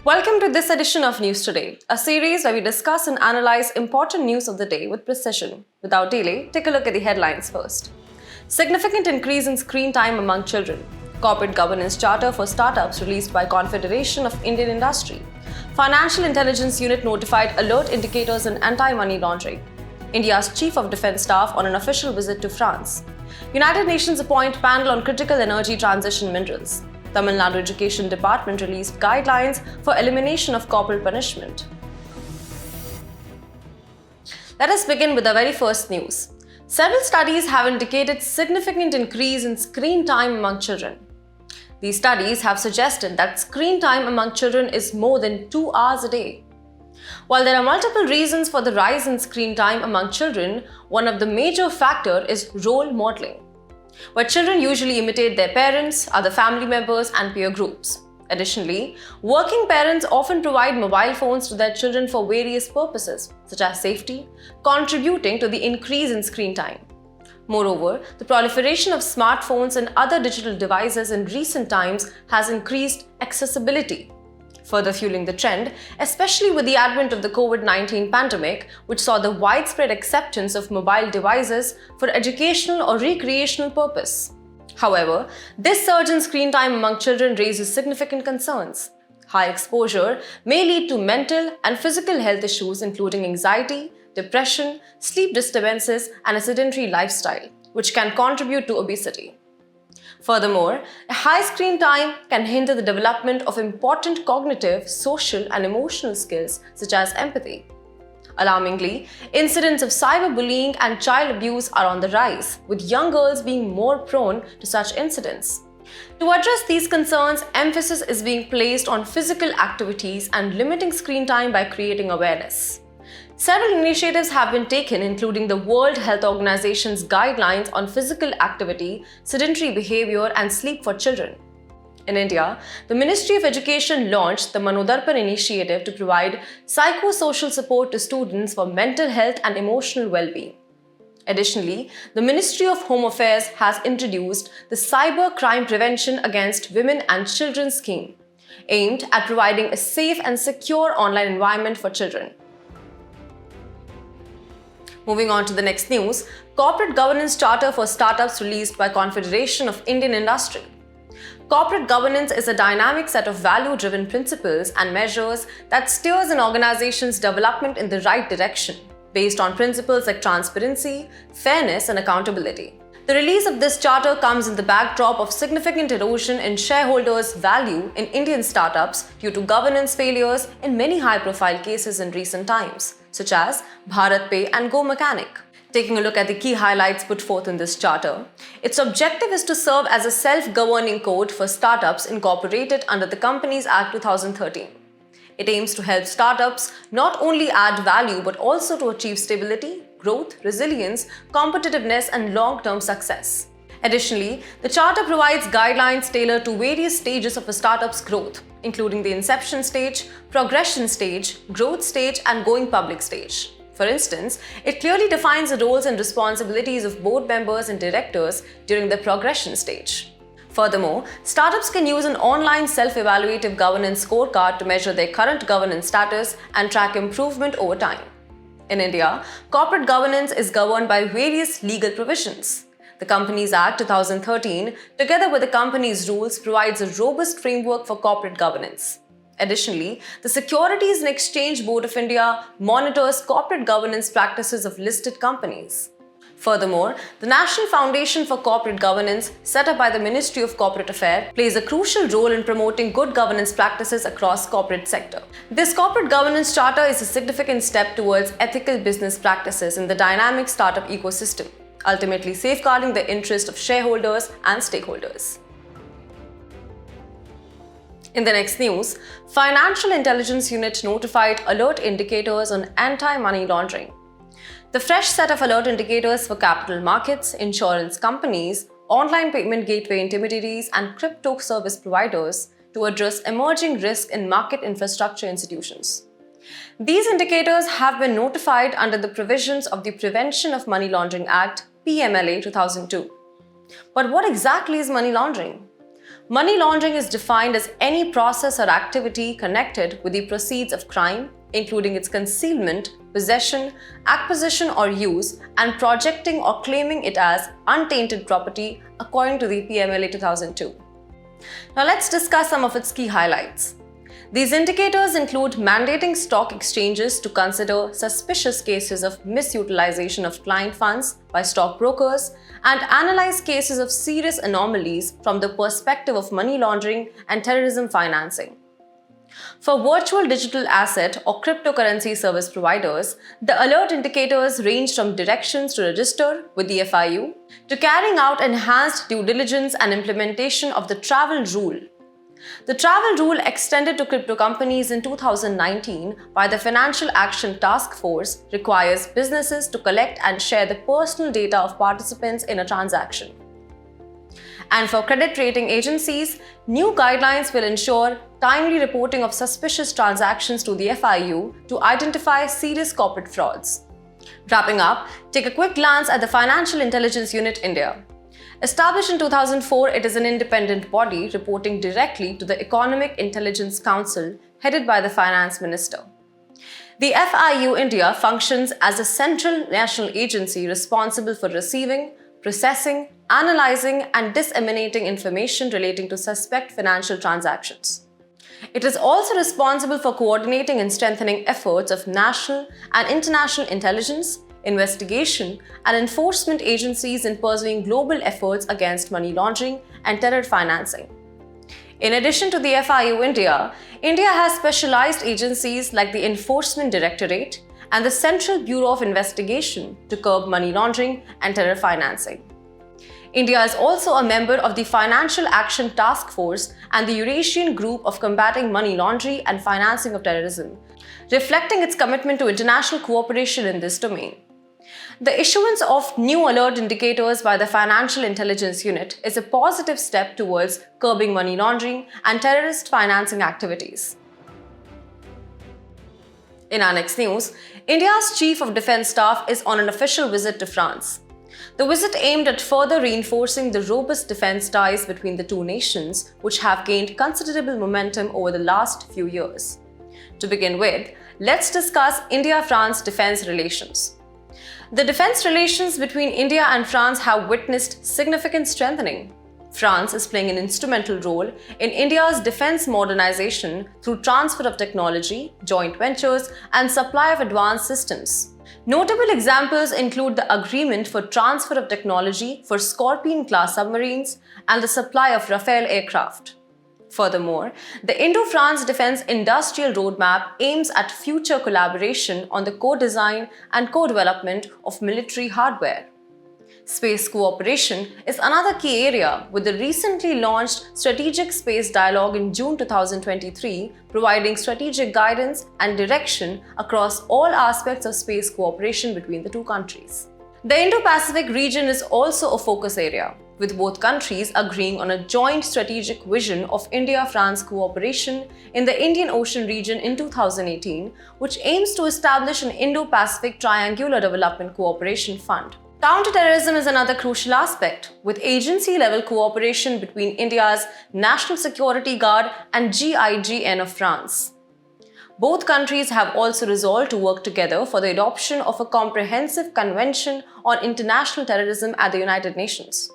Welcome to this edition of News Today, a series where we discuss and analyze important news of the day with precision. Without delay, take a look at the headlines first. Significant increase in screen time among children. Corporate Governance Charter for Startups released by Confederation of Indian Industry. Financial Intelligence Unit notified alert indicators in anti-money laundering. India's Chief of Defence Staff on an official visit to France. United Nations appoint panel on critical energy transition minerals. Tamil Nadu Education Department released guidelines for elimination of corporal punishment. Let us begin with the very first news. Several studies have indicated significant increase in screen time among children. These studies have suggested that screen time among children is more than 2 hours a day. While there are multiple reasons for the rise in screen time among children, one of the major factors is role modeling, where children usually imitate their parents, other family members, and peer groups. Additionally, working parents often provide mobile phones to their children for various purposes, such as safety, contributing to the increase in screen time. Moreover, the proliferation of smartphones and other digital devices in recent times has increased accessibility, further fueling the trend, especially with the advent of the COVID-19 pandemic, which saw the widespread acceptance of mobile devices for educational or recreational purpose. However, this surge in screen time among children raises significant concerns. High exposure may lead to mental and physical health issues including anxiety, depression, sleep disturbances, and a sedentary lifestyle, which can contribute to obesity. Furthermore, a high screen time can hinder the development of important cognitive, social, and emotional skills such as empathy. Alarmingly, incidents of cyberbullying and child abuse are on the rise, with young girls being more prone to such incidents. To address these concerns, emphasis is being placed on physical activities and limiting screen time by creating awareness. Several initiatives have been taken, including the World Health Organization's guidelines on physical activity, sedentary behavior, and sleep for children. In India, the Ministry of Education launched the Manodarpan initiative to provide psychosocial support to students for mental health and emotional well-being. Additionally, the Ministry of Home Affairs has introduced the Cyber Crime Prevention Against Women and Children scheme, aimed at providing a safe and secure online environment for children. Moving on to the next news, Corporate Governance Charter for Startups released by Confederation of Indian Industry. Corporate governance is a dynamic set of value-driven principles and measures that steers an organization's development in the right direction, based on principles like transparency, fairness, and accountability. The release of this charter comes in the backdrop of significant erosion in shareholders' value in Indian startups due to governance failures in many high-profile cases in recent times, such as BharatPe and Go Mechanic. Taking a look at the key highlights put forth in this charter, its objective is to serve as a self-governing code for startups incorporated under the Companies Act 2013. It aims to help startups not only add value but also to achieve stability, growth, resilience, competitiveness, and long-term success. Additionally, the charter provides guidelines tailored to various stages of a startup's growth, including the inception stage, progression stage, growth stage, and going public stage. For instance, it clearly defines the roles and responsibilities of board members and directors during the progression stage. Furthermore, startups can use an online self-evaluative governance scorecard to measure their current governance status and track improvement over time. In India, corporate governance is governed by various legal provisions. The Companies Act 2013, together with the company's rules, provides a robust framework for corporate governance. Additionally, the Securities and Exchange Board of India monitors corporate governance practices of listed companies. Furthermore, the National Foundation for Corporate Governance, set up by the Ministry of Corporate Affairs, plays a crucial role in promoting good governance practices across corporate sector. This corporate governance charter is a significant step towards ethical business practices in the dynamic startup ecosystem, ultimately safeguarding the interest of shareholders and stakeholders. In the next news, Financial Intelligence Unit notified alert indicators on anti-money laundering. The fresh set of alert indicators for capital markets, insurance companies, online payment gateway intermediaries, and crypto service providers to address emerging risk in market infrastructure institutions. These indicators have been notified under the provisions of the Prevention of Money Laundering Act, PMLA 2002. But what exactly is money laundering? Money laundering is defined as any process or activity connected with the proceeds of crime, including its concealment, possession, acquisition or use, and projecting or claiming it as untainted property according to the PMLA 2002. Now let's discuss some of its key highlights. These indicators include mandating stock exchanges to consider suspicious cases of misutilization of client funds by stockbrokers and analyze cases of serious anomalies from the perspective of money laundering and terrorism financing. For virtual digital asset or cryptocurrency service providers, the alert indicators range from directions to register with the FIU to carrying out enhanced due diligence and implementation of the travel rule. The travel rule extended to crypto companies in 2019 by the Financial Action Task Force requires businesses to collect and share the personal data of participants in a transaction. And for credit rating agencies, new guidelines will ensure timely reporting of suspicious transactions to the FIU to identify serious corporate frauds. Wrapping up, take a quick glance at the Financial Intelligence Unit India. Established in 2004, it is an independent body reporting directly to the Economic Intelligence Council headed by the Finance Minister. The FIU India functions as a central national agency responsible for receiving, processing, analyzing, and disseminating information relating to suspect financial transactions. It is also responsible for coordinating and strengthening efforts of national and international intelligence, investigation, and enforcement agencies in pursuing global efforts against money laundering and terror financing. In addition to the FIU India, India has specialized agencies like the Enforcement Directorate and the Central Bureau of Investigation to curb money laundering and terror financing. India is also a member of the Financial Action Task Force and the Eurasian Group of Combating Money Laundering and Financing of Terrorism, reflecting its commitment to international cooperation in this domain. The issuance of new alert indicators by the Financial Intelligence Unit is a positive step towards curbing money laundering and terrorist financing activities. In our next news, India's Chief of Defence Staff is on an official visit to France. The visit aimed at further reinforcing the robust defence ties between the two nations, which have gained considerable momentum over the last few years. To begin with, let's discuss India-France defence relations. The defence relations between India and France have witnessed significant strengthening. France is playing an instrumental role in India's defence modernization through transfer of technology, joint ventures, and supply of advanced systems. Notable examples include the agreement for transfer of technology for Scorpion-class submarines and the supply of Rafale aircraft. Furthermore, the Indo-France Defence Industrial Roadmap aims at future collaboration on the co-design and co-development of military hardware. Space cooperation is another key area, with the recently launched Strategic Space Dialogue in June 2023 providing strategic guidance and direction across all aspects of space cooperation between the two countries. The Indo-Pacific region is also a focus area, with both countries agreeing on a joint strategic vision of India-France cooperation in the Indian Ocean region in 2018, which aims to establish an Indo-Pacific Triangular Development Cooperation Fund. Counterterrorism is another crucial aspect, with agency-level cooperation between India's National Security Guard and GIGN of France. Both countries have also resolved to work together for the adoption of a comprehensive convention on international terrorism at the United Nations.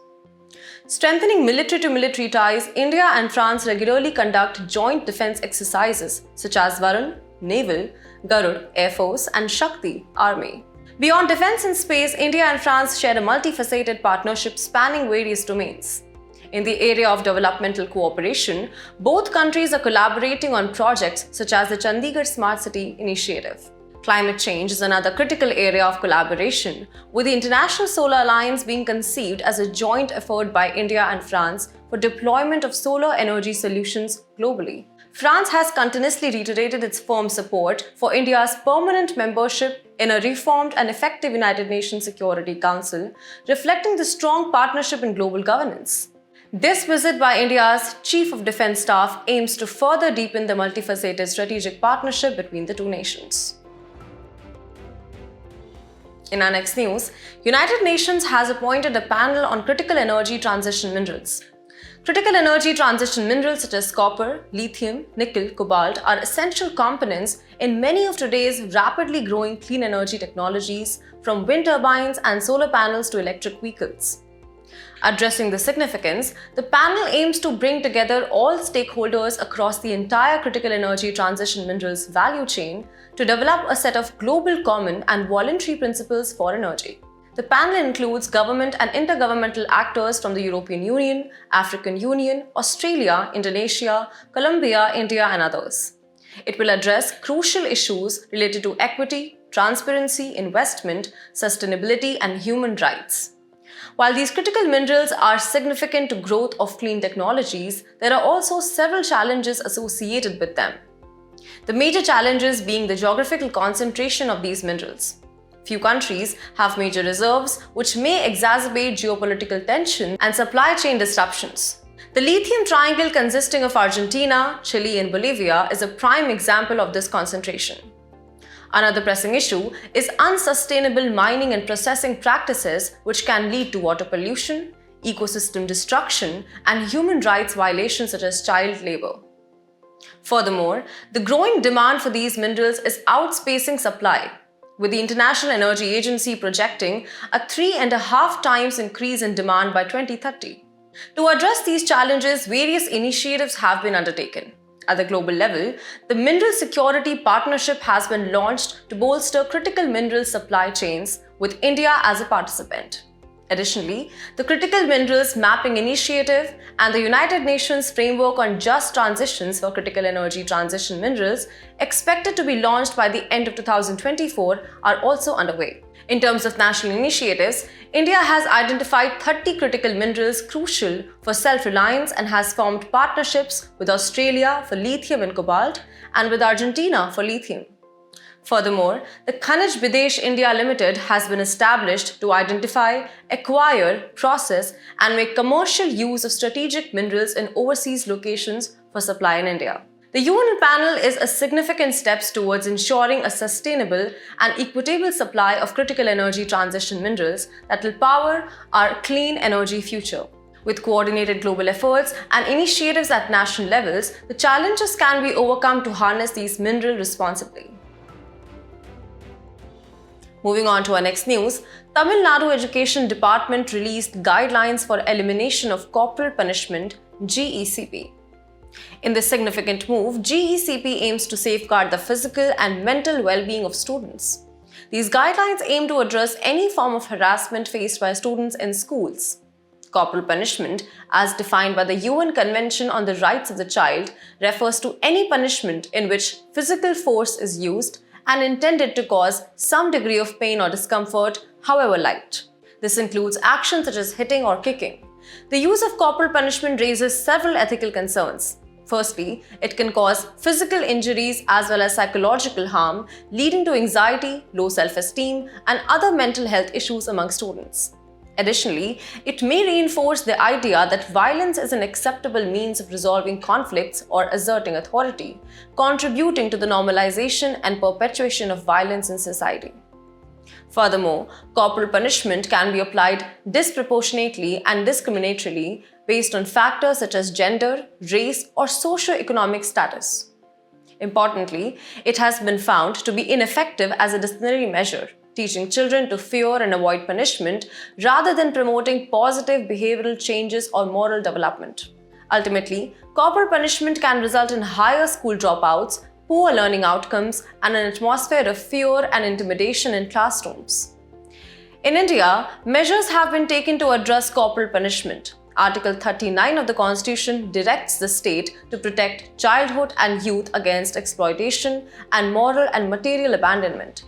Strengthening military-to-military ties, India and France regularly conduct joint defense exercises such as Varun, Naval, Garud, Air Force, and Shakti, Army. Beyond defense and space, India and France share a multifaceted partnership spanning various domains. In the area of developmental cooperation, both countries are collaborating on projects such as the Chandigarh Smart City Initiative. Climate change is another critical area of collaboration, with the International Solar Alliance being conceived as a joint effort by India and France for deployment of solar energy solutions globally. France has continuously reiterated its firm support for India's permanent membership in a reformed and effective United Nations Security Council, reflecting the strong partnership in global governance. This visit by India's Chief of Defence Staff aims to further deepen the multifaceted strategic partnership between the two nations. In our next news, United Nations has appointed a panel on critical energy transition minerals. Critical energy transition minerals such as copper, lithium, nickel, cobalt are essential components in many of today's rapidly growing clean energy technologies, from wind turbines and solar panels to electric vehicles. Addressing the significance, the panel aims to bring together all stakeholders across the entire critical energy transition minerals value chain to develop a set of global common and voluntary principles for energy. The panel includes government and intergovernmental actors from the European Union, African Union, Australia, Indonesia, Colombia, India, and others. It will address crucial issues related to equity, transparency, investment, sustainability, and human rights. While these critical minerals are significant to growth of clean technologies, there are also several challenges associated with them. The major challenges being the geographical concentration of these minerals. Few countries have major reserves, which may exacerbate geopolitical tension and supply chain disruptions. The lithium triangle consisting of Argentina, Chile, and Bolivia is a prime example of this concentration. Another pressing issue is unsustainable mining and processing practices, which can lead to water pollution, ecosystem destruction, and human rights violations such as child labor. Furthermore, the growing demand for these minerals is outspacing supply, with the International Energy Agency projecting a 3.5 times increase in demand by 2030. To address these challenges, various initiatives have been undertaken. At the global level, the Mineral Security Partnership has been launched to bolster critical mineral supply chains, with India as a participant. Additionally, the Critical Minerals Mapping Initiative and the United Nations Framework on Just Transitions for Critical Energy Transition Minerals, expected to be launched by the end of 2024, are also underway. In terms of national initiatives, India has identified 30 critical minerals crucial for self-reliance and has formed partnerships with Australia for lithium and cobalt and with Argentina for lithium. Furthermore, the Khanij Bidesh India Limited has been established to identify, acquire, process, and make commercial use of strategic minerals in overseas locations for supply in India. The UN panel is a significant step towards ensuring a sustainable and equitable supply of critical energy transition minerals that will power our clean energy future. With coordinated global efforts and initiatives at national levels, the challenges can be overcome to harness these minerals responsibly. Moving on to our next news, Tamil Nadu Education Department released guidelines for elimination of corporal punishment, GECP. In this significant move, GECP aims to safeguard the physical and mental well-being of students. These guidelines aim to address any form of harassment faced by students in schools. Corporal punishment, as defined by the UN Convention on the Rights of the Child, refers to any punishment in which physical force is used and intended to cause some degree of pain or discomfort, however light. This includes actions such as hitting or kicking. The use of corporal punishment raises several ethical concerns. Firstly, it can cause physical injuries as well as psychological harm, leading to anxiety, low self-esteem, and other mental health issues among students. Additionally, it may reinforce the idea that violence is an acceptable means of resolving conflicts or asserting authority, contributing to the normalization and perpetuation of violence in society. Furthermore, corporal punishment can be applied disproportionately and discriminatorily based on factors such as gender, race, or socio-economic status. Importantly, it has been found to be ineffective as a disciplinary measure, teaching children to fear and avoid punishment rather than promoting positive behavioral changes or moral development. Ultimately, corporal punishment can result in higher school dropouts, poor learning outcomes, and an atmosphere of fear and intimidation in classrooms. In India, measures have been taken to address corporal punishment. Article 39 of the Constitution directs the state to protect childhood and youth against exploitation and moral and material abandonment.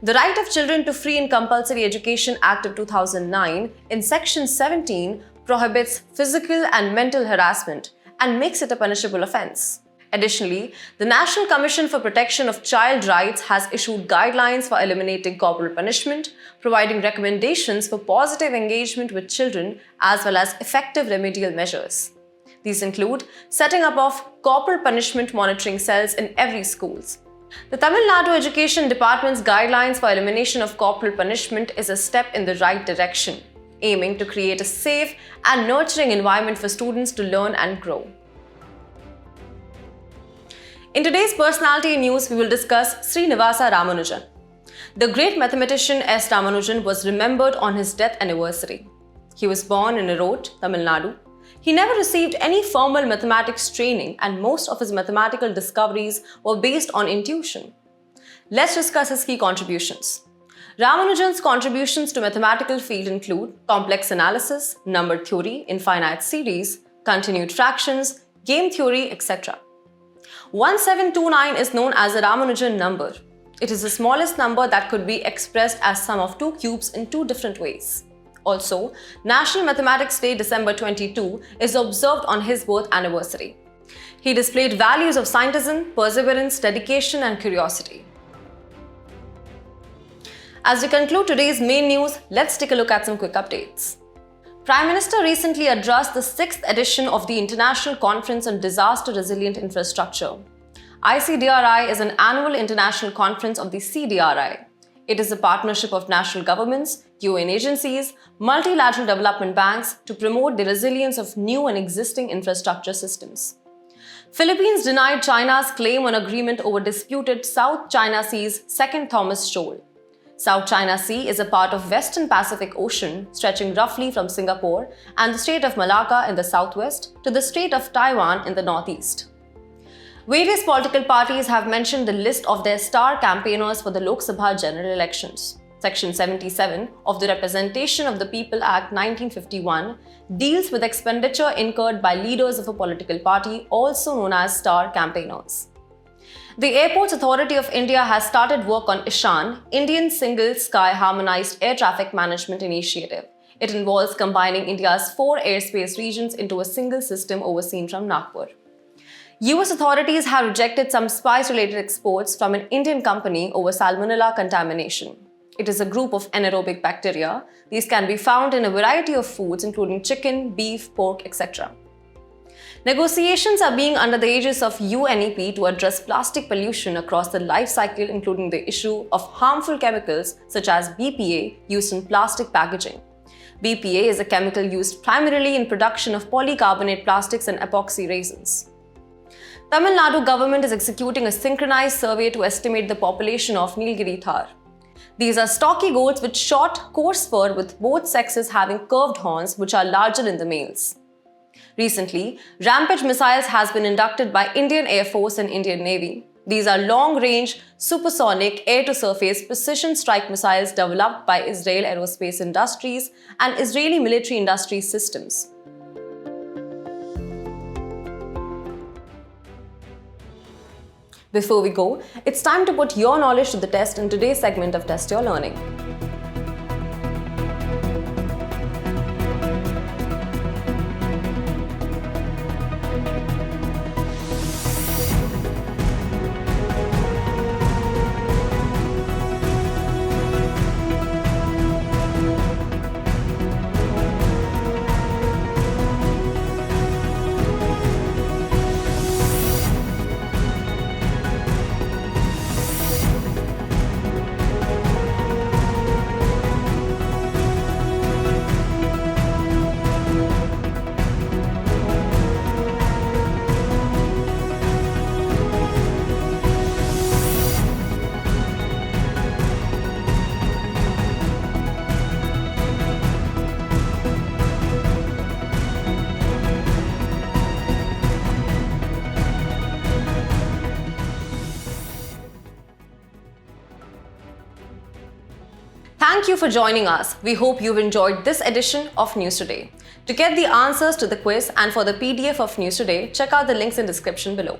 The Right of Children to Free and Compulsory Education Act of 2009, in Section 17, prohibits physical and mental harassment and makes it a punishable offence. Additionally, the National Commission for Protection of Child Rights has issued guidelines for eliminating corporal punishment, providing recommendations for positive engagement with children as well as effective remedial measures. These include setting up of corporal punishment monitoring cells in every school. The Tamil Nadu Education Department's guidelines for elimination of corporal punishment is a step in the right direction, aiming to create a safe and nurturing environment for students to learn and grow. In today's personality news, we will discuss Srinivasa Ramanujan. The great mathematician S. Ramanujan was remembered on his death anniversary. He was born in Erode, Tamil Nadu. He never received any formal mathematics training, and most of his mathematical discoveries were based on intuition. Let's discuss his key contributions. Ramanujan's contributions to mathematical field include complex analysis, number theory, infinite series, continued fractions, game theory, etc. 1729 is known as the Ramanujan number. It is the smallest number that could be expressed as sum of two cubes in two different ways. Also, National Mathematics Day, December 22, is observed on his birth anniversary. He displayed values of scientism, perseverance, dedication, and curiosity. As we conclude today's main news, let's take a look at some quick updates. Prime Minister recently addressed the 6th edition of the International Conference on Disaster Resilient Infrastructure. ICDRI is an annual international conference of the CDRI. It is a partnership of national governments, UN agencies, multilateral development banks to promote the resilience of new and existing infrastructure systems. Philippines denied China's claim on agreement over disputed South China Sea's second Thomas Shoal. South China Sea is a part of Western Pacific Ocean stretching roughly from Singapore and the Strait of Malacca in the southwest to the Strait of Taiwan in the northeast. Various political parties have mentioned the list of their star campaigners for the Lok Sabha general elections. Section 77 of the Representation of the People Act 1951 deals with expenditure incurred by leaders of a political party, also known as star campaigners. The Airports Authority of India has started work on ISHAN, Indian Single Sky Harmonized Air Traffic Management Initiative. It involves combining India's 4 airspace regions into a single system overseen from Nagpur. US authorities have rejected some spice-related exports from an Indian company over salmonella contamination. It is a group of anaerobic bacteria. These can be found in a variety of foods including chicken, beef, pork, etc. Negotiations are being under the aegis of UNEP to address plastic pollution across the life cycle, including the issue of harmful chemicals such as BPA used in plastic packaging. BPA is a chemical used primarily in production of polycarbonate plastics and epoxy resins. Tamil Nadu government is executing a synchronized survey to estimate the population of Nilgiri Thar. These are stocky goats with short, coarse fur with both sexes having curved horns which are larger in the males. Recently, Rampage missiles has been inducted by Indian Air Force and Indian Navy. These are long-range, supersonic, air-to-surface precision strike missiles developed by Israel Aerospace Industries and Israeli Military Industries Systems. Before we go, it's time to put your knowledge to the test in today's segment of Test Your Learning. Thank you for joining us. We hope you've enjoyed this edition of News Today. To get the answers to the quiz and for the PDF of News Today, check out the links in the description below.